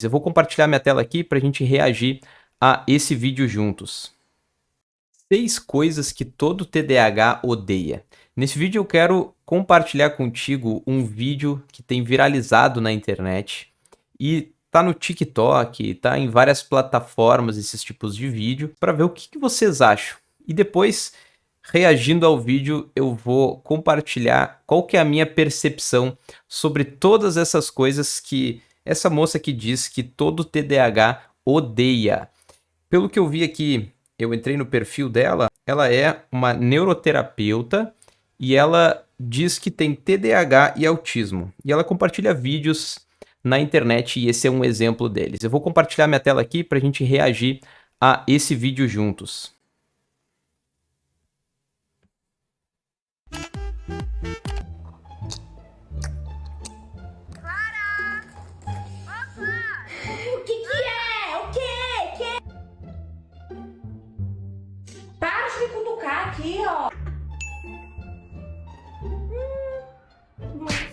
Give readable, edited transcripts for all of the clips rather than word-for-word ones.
Eu vou compartilhar minha tela aqui para a gente reagir a esse vídeo juntos. 6 coisas que todo TDAH odeia. Nesse vídeo eu quero compartilhar contigo um vídeo que tem viralizado na internet e tá no TikTok, tá em várias plataformas esses tipos de vídeo, para ver o que vocês acham. E depois, reagindo ao vídeo, eu vou compartilhar qual que é a minha percepção sobre todas essas coisas que essa moça que diz que todo TDAH odeia. Pelo que eu vi aqui, eu entrei no perfil dela, ela é uma neuroterapeuta e ela diz que tem TDAH e autismo. E ela compartilha vídeos na internet e esse é um exemplo deles. Eu vou compartilhar minha tela aqui para a gente reagir a esse vídeo juntos. O que é? O quê? Para de me cutucar aqui, ó.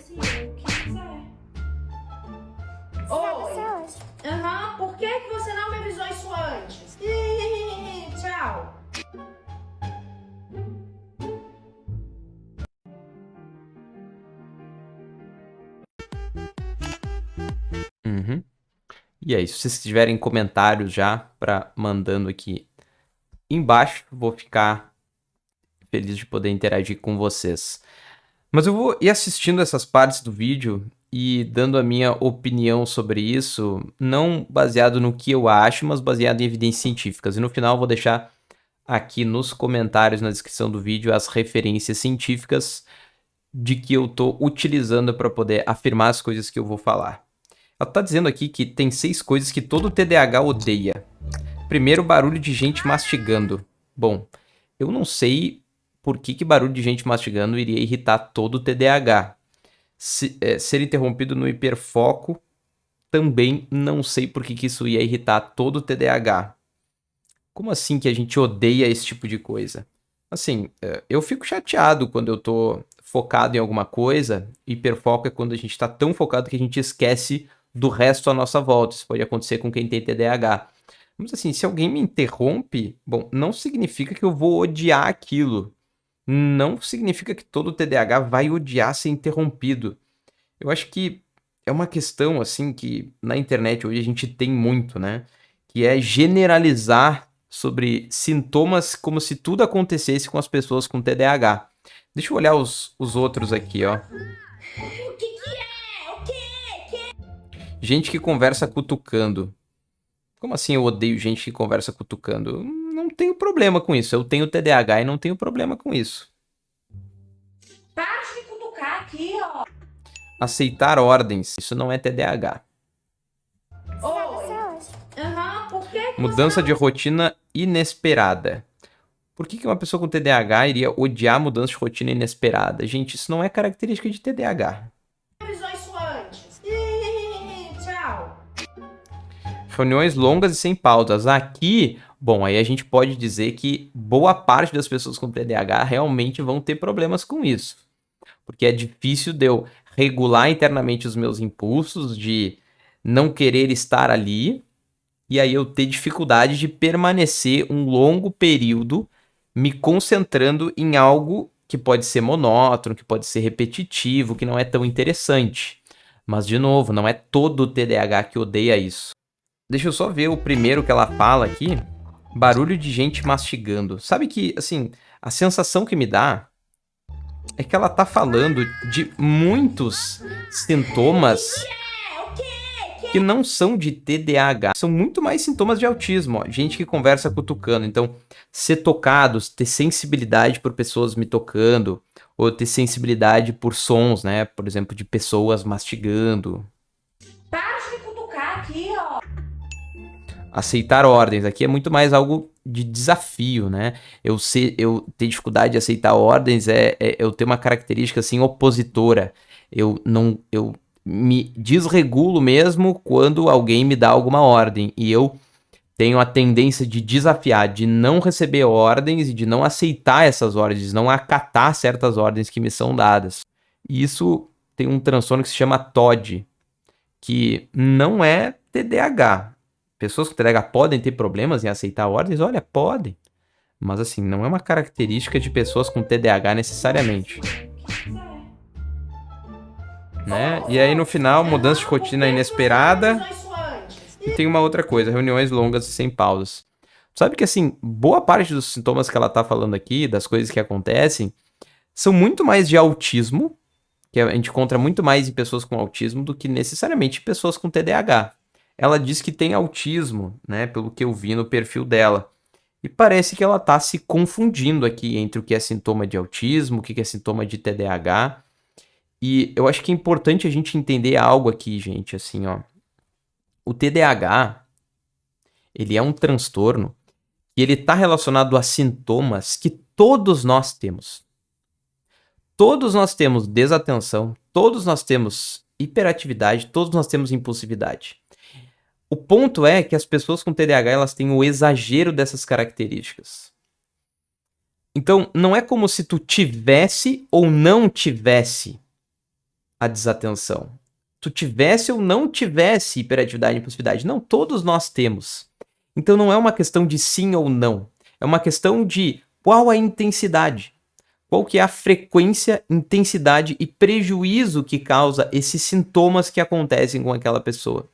Se eu quiser. Oi. Por que você não me avisou isso antes? Tchau. E é isso. Se vocês tiverem comentários já para mandando aqui embaixo, vou ficar feliz de poder interagir com vocês. Mas eu vou ir assistindo essas partes do vídeo e dando a minha opinião sobre isso, não baseado no que eu acho, mas baseado em evidências científicas. E no final eu vou deixar aqui nos comentários, na descrição do vídeo, as referências científicas de que eu estou utilizando para poder afirmar as coisas que eu vou falar. Ela está dizendo aqui que tem 6 coisas que todo TDAH odeia. Primeiro, barulho de gente mastigando. Bom, eu não sei por que barulho de gente mastigando iria irritar todo o TDAH. Ser interrompido no hiperfoco, também não sei por que isso ia irritar todo o TDAH. Como assim que a gente odeia esse tipo de coisa? Assim, eu fico chateado quando eu tô focado em alguma coisa. Hiperfoco é quando a gente está tão focado que a gente esquece do resto à nossa volta. Isso pode acontecer com quem tem TDAH. Mas assim, se alguém me interrompe, bom, não significa que eu vou odiar aquilo. Não significa que todo TDAH vai odiar ser interrompido. Eu acho que é uma questão, assim, que na internet hoje a gente tem muito, né? Que é generalizar sobre sintomas como se tudo acontecesse com as pessoas com TDAH. Deixa eu olhar os outros aqui, ó. O que é? O quê? Gente que conversa cutucando. Como assim eu odeio gente que conversa cutucando? Eu não tenho problema com isso. Eu tenho TDAH e não tenho problema com isso. Para de me cutucar aqui, ó. Aceitar ordens. Isso não é TDAH. Oi. Por que Mudança de rotina inesperada. Por que uma pessoa com TDAH iria odiar mudança de rotina inesperada? Gente, isso não é característica de TDAH. avisou isso antes? Tchau. Reuniões longas e sem pautas. Aqui, bom, aí a gente pode dizer que boa parte das pessoas com TDAH realmente vão ter problemas com isso. Porque é difícil de eu regular internamente os meus impulsos, de não querer estar ali, e aí eu ter dificuldade de permanecer um longo período me concentrando em algo que pode ser monótono, que pode ser repetitivo, que não é tão interessante. Mas, de novo, não é todo o TDAH que odeia isso. Deixa eu só ver o primeiro que ela fala aqui. Barulho de gente mastigando. Sabe que, assim, a sensação que me dá é que ela tá falando de muitos sintomas que não são de TDAH, são muito mais sintomas de autismo, ó. Gente que conversa cutucando, então ser tocados, ter sensibilidade por pessoas me tocando, ou ter sensibilidade por sons, né, por exemplo, de pessoas mastigando. Para de me cutucar aqui, ó. Aceitar ordens, aqui é muito mais algo de desafio, né? Eu ter dificuldade de aceitar ordens eu ter uma característica assim opositora. Eu me desregulo mesmo quando alguém me dá alguma ordem. E eu tenho a tendência de desafiar, de não receber ordens e de não aceitar essas ordens, de não acatar certas ordens que me são dadas. E isso tem um transtorno que se chama TOD, que não é TDAH. Pessoas com TDAH podem ter problemas em aceitar ordens? Olha, podem. Mas assim, não é uma característica de pessoas com TDAH necessariamente. Né? E aí no final, mudança de rotina inesperada. E tem uma outra coisa, reuniões longas e sem pausas. Sabe que assim, boa parte dos sintomas que ela tá falando aqui, das coisas que acontecem, são muito mais de autismo, que a gente encontra muito mais em pessoas com autismo do que necessariamente pessoas com TDAH. Ela diz que tem autismo, né, pelo que eu vi no perfil dela. E parece que ela tá se confundindo aqui entre o que é sintoma de autismo, o que é sintoma de TDAH. E eu acho que é importante a gente entender algo aqui, gente, assim, ó. O TDAH, ele é um transtorno e ele está relacionado a sintomas que todos nós temos. Todos nós temos desatenção, todos nós temos hiperatividade, todos nós temos impulsividade. O ponto é que as pessoas com TDAH, elas têm o exagero dessas características. Então, não é como se tu tivesse ou não tivesse a desatenção. Tu tivesse ou não tivesse hiperatividade e impulsividade. Não, todos nós temos. Então não é uma questão de sim ou não. É uma questão de qual a intensidade. Qual que é a frequência, intensidade e prejuízo que causa esses sintomas que acontecem com aquela pessoa.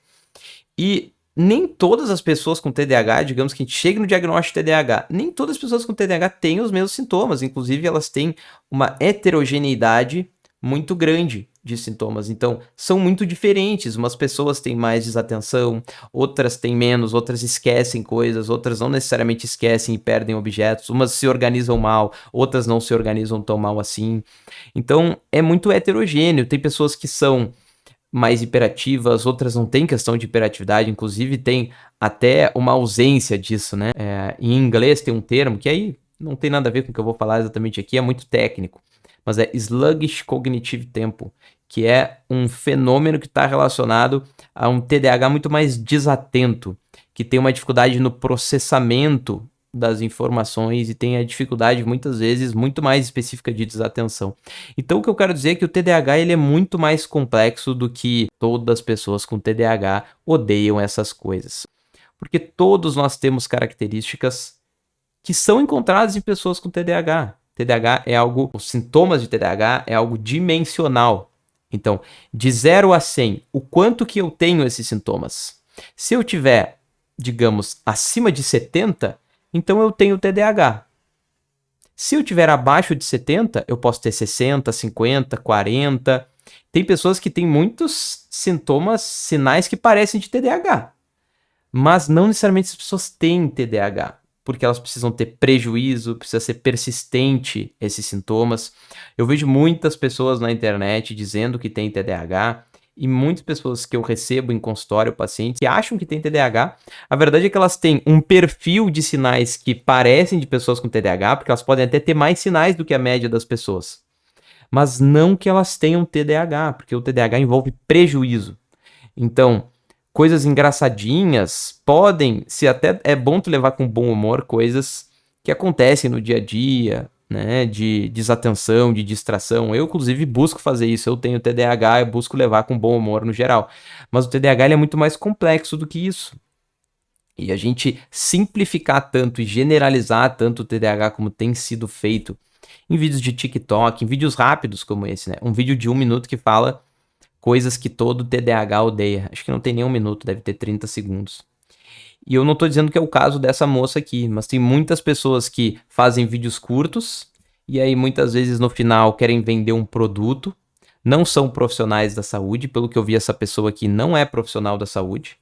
E nem todas as pessoas com TDAH, digamos que a gente chegue no diagnóstico de TDAH, nem todas as pessoas com TDAH têm os mesmos sintomas. Inclusive, elas têm uma heterogeneidade muito grande de sintomas. Então, são muito diferentes. Umas pessoas têm mais desatenção, outras têm menos, outras esquecem coisas, outras não necessariamente esquecem e perdem objetos. Umas se organizam mal, outras não se organizam tão mal assim. Então, é muito heterogêneo. Tem pessoas que são mais hiperativas, outras não têm questão de hiperatividade, inclusive tem até uma ausência disso, né? Em inglês tem um termo que aí não tem nada a ver com o que eu vou falar exatamente aqui, é muito técnico, mas é Sluggish Cognitive Tempo, que é um fenômeno que está relacionado a um TDAH muito mais desatento, que tem uma dificuldade no processamento das informações e tem a dificuldade, muitas vezes, muito mais específica de desatenção. Então, o que eu quero dizer é que o TDAH ele é muito mais complexo do que todas as pessoas com TDAH odeiam essas coisas. Porque todos nós temos características que são encontradas em pessoas com TDAH. TDAH é algo, os sintomas de TDAH é algo dimensional. Então, de 0 a 100, o quanto que eu tenho esses sintomas? Se eu tiver, digamos, acima de 70, então eu tenho TDAH. Se eu tiver abaixo de 70, eu posso ter 60, 50, 40. Tem pessoas que têm muitos sintomas, sinais que parecem de TDAH. Mas não necessariamente as pessoas têm TDAH, porque elas precisam ter prejuízo, precisa ser persistente esses sintomas. Eu vejo muitas pessoas na internet dizendo que tem TDAH, e muitas pessoas que eu recebo em consultório, pacientes, que acham que tem TDAH, a verdade é que elas têm um perfil de sinais que parecem de pessoas com TDAH, porque elas podem até ter mais sinais do que a média das pessoas. Mas não que elas tenham TDAH, porque o TDAH envolve prejuízo. Então, coisas engraçadinhas podem, se até é bom tu levar com bom humor, coisas que acontecem no dia a dia, né, de desatenção, de distração. Eu, inclusive, busco fazer isso. Eu tenho TDAH, eu busco levar com bom humor no geral. Mas o TDAH ele é muito mais complexo do que isso. E a gente simplificar tanto e generalizar tanto o TDAH como tem sido feito em vídeos de TikTok, em vídeos rápidos como esse, né? Um vídeo de 1 minuto que fala coisas que todo TDAH odeia. Acho que não tem nem 1 minuto, deve ter 30 segundos. E eu não tô dizendo que é o caso dessa moça aqui, mas tem muitas pessoas que fazem vídeos curtos e aí muitas vezes no final querem vender um produto, não são profissionais da saúde, pelo que eu vi essa pessoa aqui não é profissional da saúde.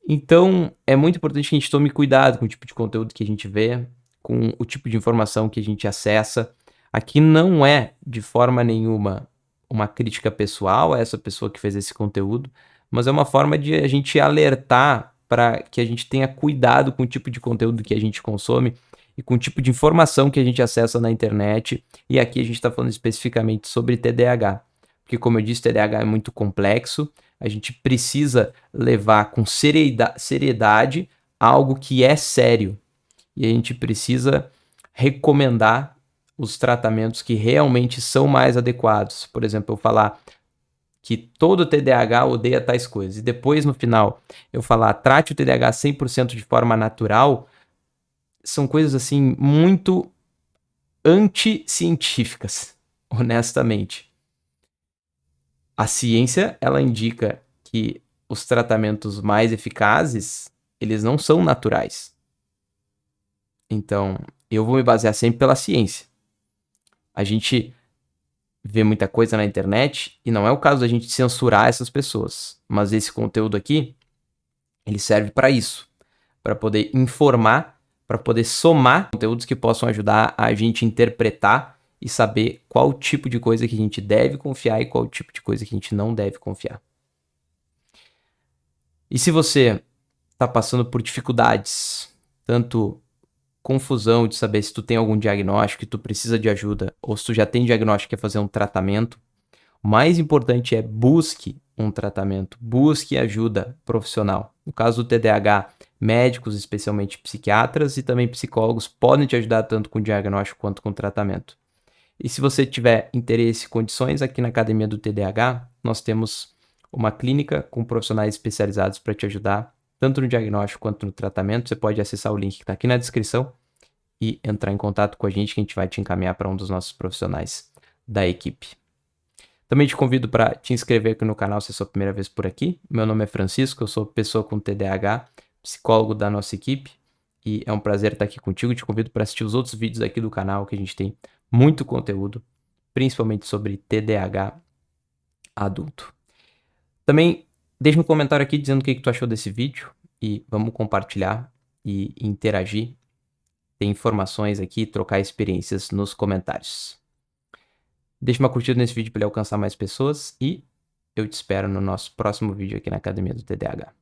Então é muito importante que a gente tome cuidado com o tipo de conteúdo que a gente vê, com o tipo de informação que a gente acessa. Aqui não é de forma nenhuma uma crítica pessoal a essa pessoa que fez esse conteúdo, mas é uma forma de a gente alertar para que a gente tenha cuidado com o tipo de conteúdo que a gente consome e com o tipo de informação que a gente acessa na internet. E aqui a gente está falando especificamente sobre TDAH, porque como eu disse, TDAH é muito complexo, a gente precisa levar com seriedade algo que é sério e a gente precisa recomendar os tratamentos que realmente são mais adequados. Por exemplo, eu falar, que todo TDAH odeia tais coisas, e depois no final eu falar trate o TDAH 100% de forma natural, são coisas assim muito anticientíficas, honestamente. A ciência, ela indica que os tratamentos mais eficazes, eles não são naturais. Então, eu vou me basear sempre pela ciência. A gente vê muita coisa na internet e não é o caso da gente censurar essas pessoas, mas esse conteúdo aqui, ele serve para isso, para poder informar, para poder somar conteúdos que possam ajudar a gente a interpretar e saber qual tipo de coisa que a gente deve confiar e qual tipo de coisa que a gente não deve confiar. E se você está passando por dificuldades, tanto confusão de saber se tu tem algum diagnóstico e tu precisa de ajuda, ou se tu já tem diagnóstico e quer fazer um tratamento, o mais importante é busque um tratamento, busque ajuda profissional. No caso do TDAH, médicos, especialmente psiquiatras e também psicólogos, podem te ajudar tanto com o diagnóstico quanto com o tratamento. E se você tiver interesse e condições, aqui na Academia do TDAH, nós temos uma clínica com profissionais especializados para te ajudar, tanto no diagnóstico quanto no tratamento. Você pode acessar o link que está aqui na descrição e entrar em contato com a gente, que a gente vai te encaminhar para um dos nossos profissionais da equipe. Também te convido para te inscrever aqui no canal se é a sua primeira vez por aqui. Meu nome é Francisco, eu sou pessoa com TDAH, psicólogo da nossa equipe, e é um prazer estar aqui contigo. Te convido para assistir os outros vídeos aqui do canal, que a gente tem muito conteúdo, principalmente sobre TDAH adulto. Também deixa um comentário aqui dizendo o que tu achou desse vídeo e vamos compartilhar e interagir, ter informações aqui, trocar experiências nos comentários. Deixa uma curtida nesse vídeo para ele alcançar mais pessoas e eu te espero no nosso próximo vídeo aqui na Academia do TDAH.